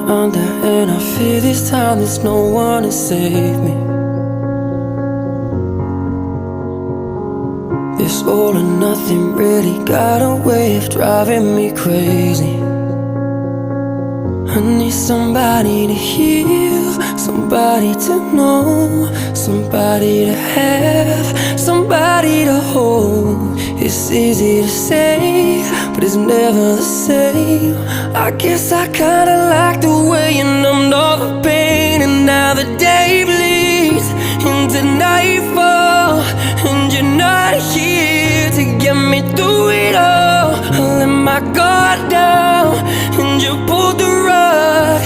under, and I fear this time there's no one to save me. This all or nothing really got a way of driving me crazy. I need somebody to heal, somebody to know, somebody to have, somebody to hold. It's easy to say, but it's never the same. I guess I kinda like the way you numbed all the pain, and now the day bleeds into nightfall, and you're not here to get me through it all. I let my guard down, and you pulled the rug